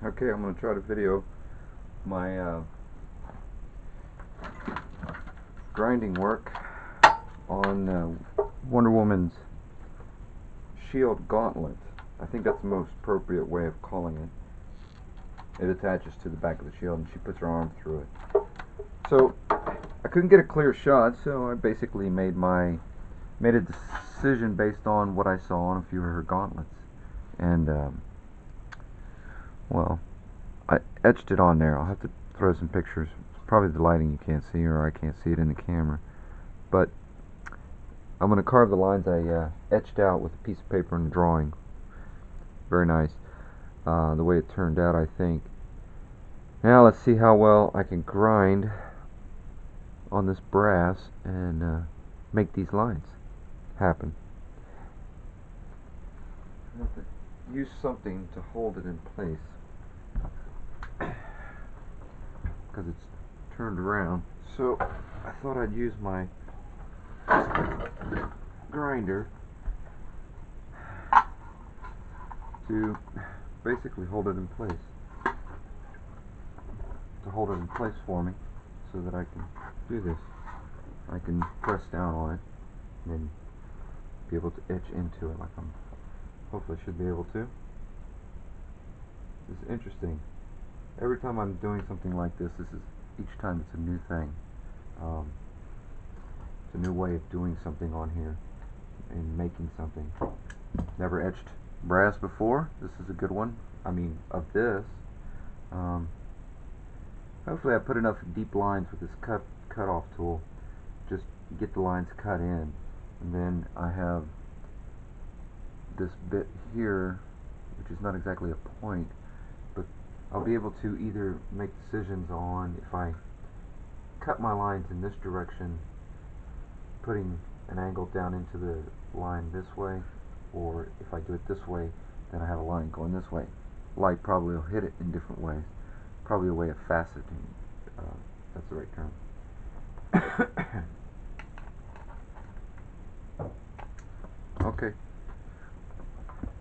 Okay, I'm going to try to video my grinding work on Wonder Woman's shield gauntlet. I think that's the most appropriate way of calling it. It attaches to the back of the shield and she puts her arm through it. So I couldn't get a clear shot, so I basically made a decision based on what I saw on a few of her gauntlets. And well, I etched it on there. I'll have to throw some pictures. It's probably the lighting you can't see, or I can't see it in the camera. But I'm going to carve the lines I etched out with a piece of paper and a drawing. Very nice. The way it turned out, I think. Now let's see how well I can grind on this brass and make these lines happen. I have to use something to hold it in place because it's turned around. So I thought I'd use my grinder to basically hold it in place. To hold it in place for me so that I can do this. I can press down on it and then be able to etch into it like I'm hopefully should be able to. This is interesting. Every time I'm doing something like this, each time it's a new thing. It's a new way of doing something on here and making something. Never etched brass before. This is a good one. I mean, of this. Hopefully I put enough deep lines with this cut-off tool. Just get the lines cut in. And then I have this bit here, which is not exactly a point, but I'll be able to either make decisions on if I cut my lines in this direction, putting an angle down into the line this way, or if I do it this way, then I have a line going this way. Light probably will hit it in different ways. Probably a way of faceting. That's the right term. Okay,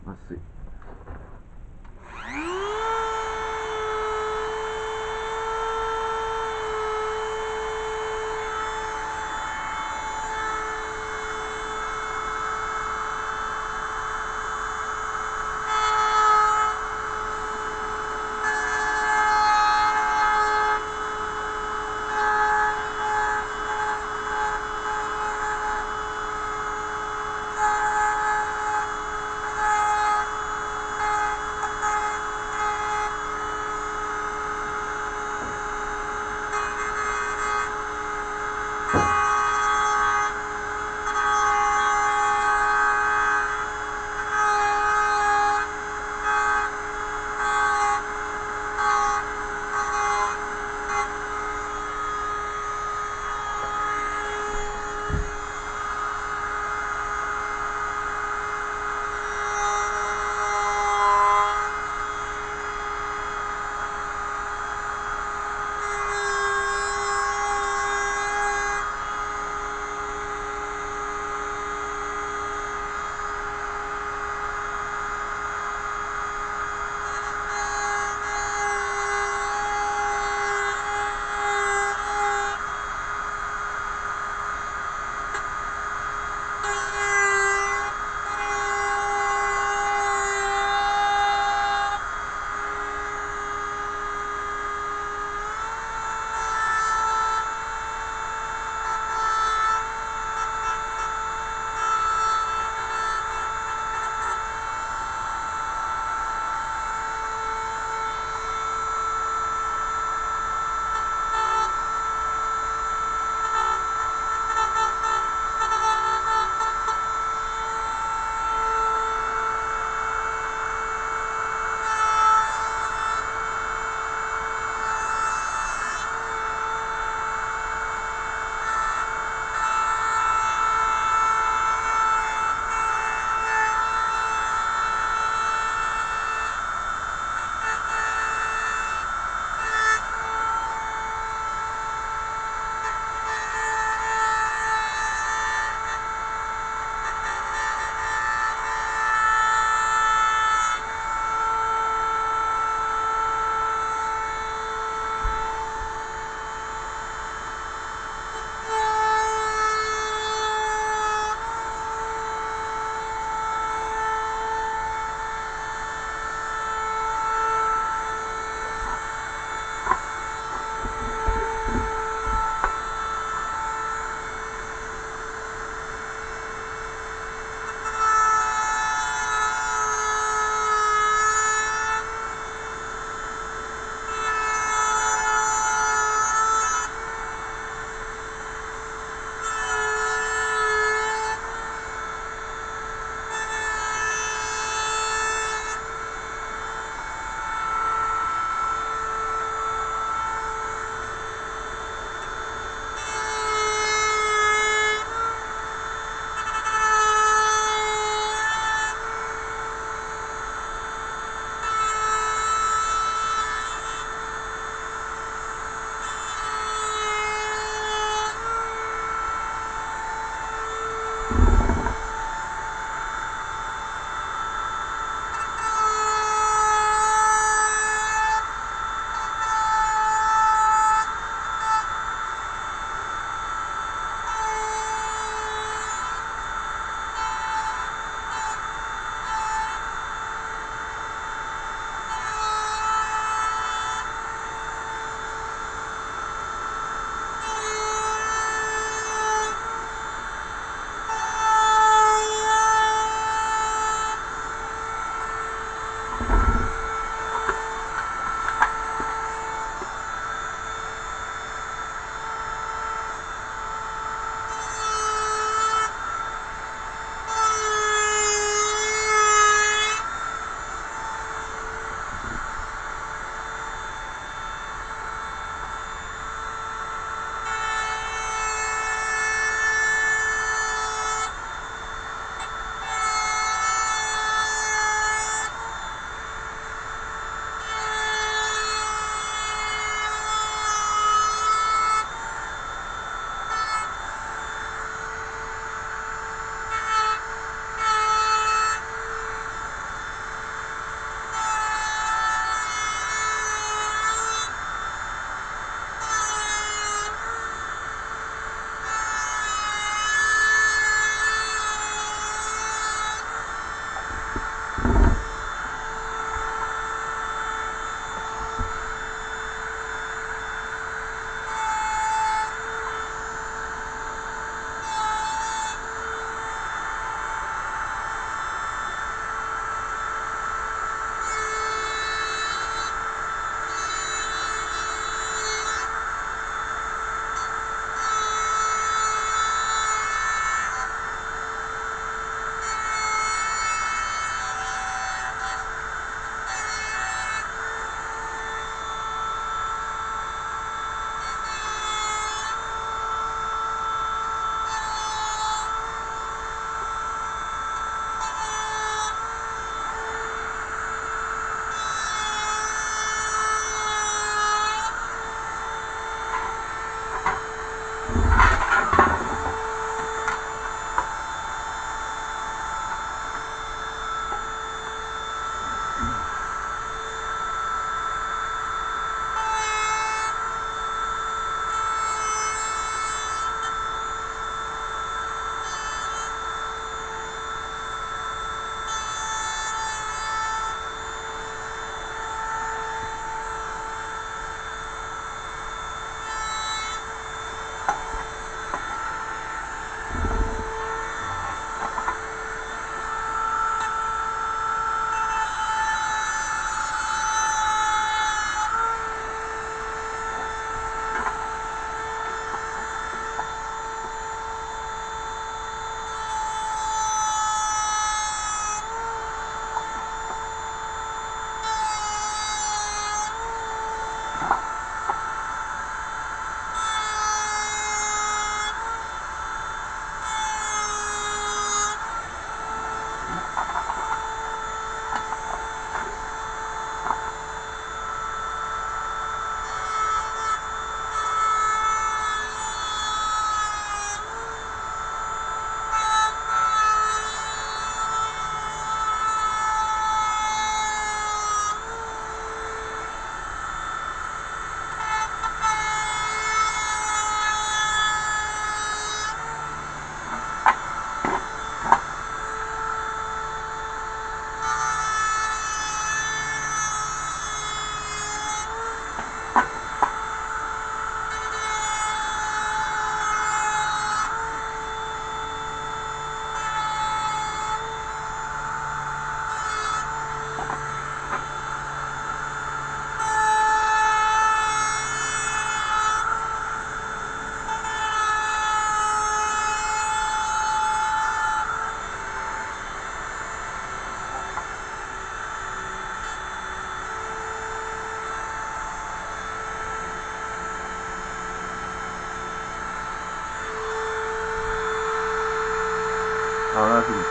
let's see.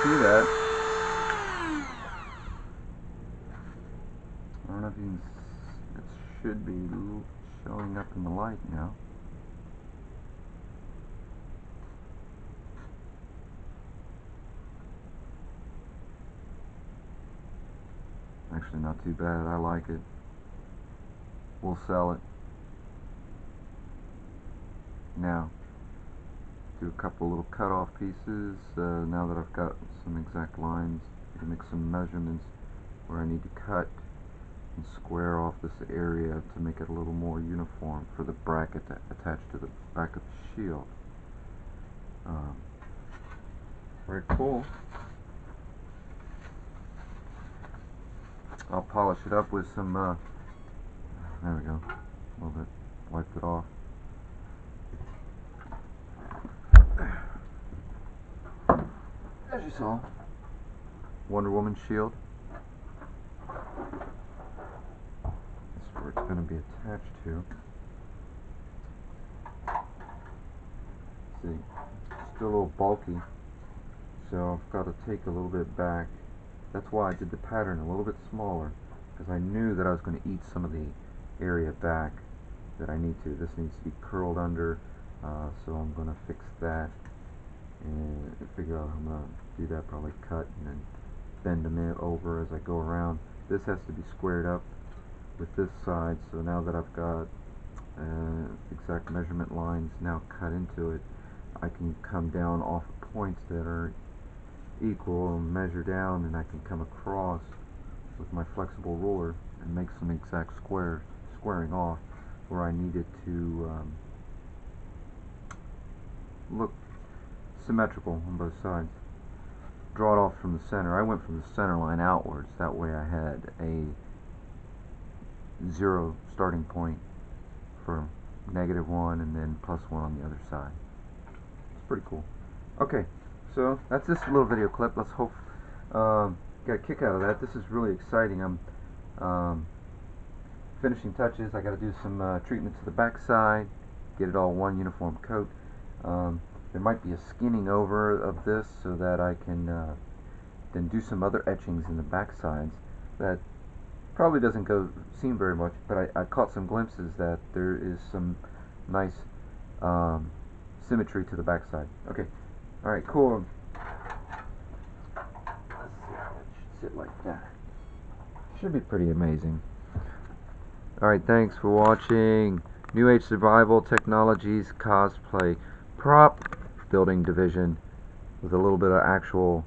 see that. I don't know if you can. It should be showing up in the light now. Actually, not too bad. I like it. We'll sell it. Now, do a couple little cut-off pieces. Now that I've got some exact lines, I can make some measurements where I need to cut and square off this area to make it a little more uniform for the bracket attached to the back of the shield. Very cool. I'll polish it up with some, there we go, a little bit, wiped it off. As you saw, Wonderwoman shield. That's where it's going to be attached to. See, it's still a little bulky, so I've got to take a little bit back. That's why I did the pattern a little bit smaller, because I knew that I was going to eat some of the area back that I need to. This needs to be curled under, so I'm going to fix that and figure out how I'm going to do that. Probably cut and then bend them over as I go around. This has to be squared up with this side, so now that I've got exact measurement lines now cut into it, I can come down off of points that are equal and measure down, and I can come across with my flexible ruler and make some exact squaring off where I need it to look symmetrical on both sides. Draw it off from the center. I went from the center line outwards, that way I had a 0 starting point for -1 and then +1 on the other side. It's pretty cool. Okay, so that's this little video clip. Let's hope get a kick out of that. This is really exciting. I'm finishing touches. I got to do some treatment to the back side, get it all one uniform coat. There might be a skinning over of this so that I can then do some other etchings in the back sides. That probably doesn't seem very much, but I caught some glimpses that there is some nice symmetry to the back side. Okay, alright, cool. Let's see how it should sit like that. Should be pretty amazing. Alright, thanks for watching. New Age Survival Technologies Cosplay Prop Building Division with a little bit of actual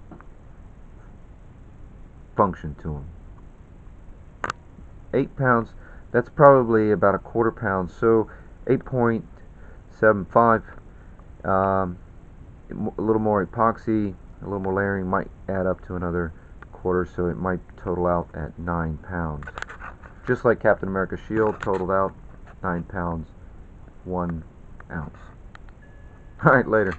function to them. 8 pounds, that's probably about a quarter pound, so 8.75. A little more epoxy, a little more layering might add up to another quarter, so it might total out at 9 pounds. Just like Captain America's shield totaled out 9 pounds, 1 ounce. Alright, later.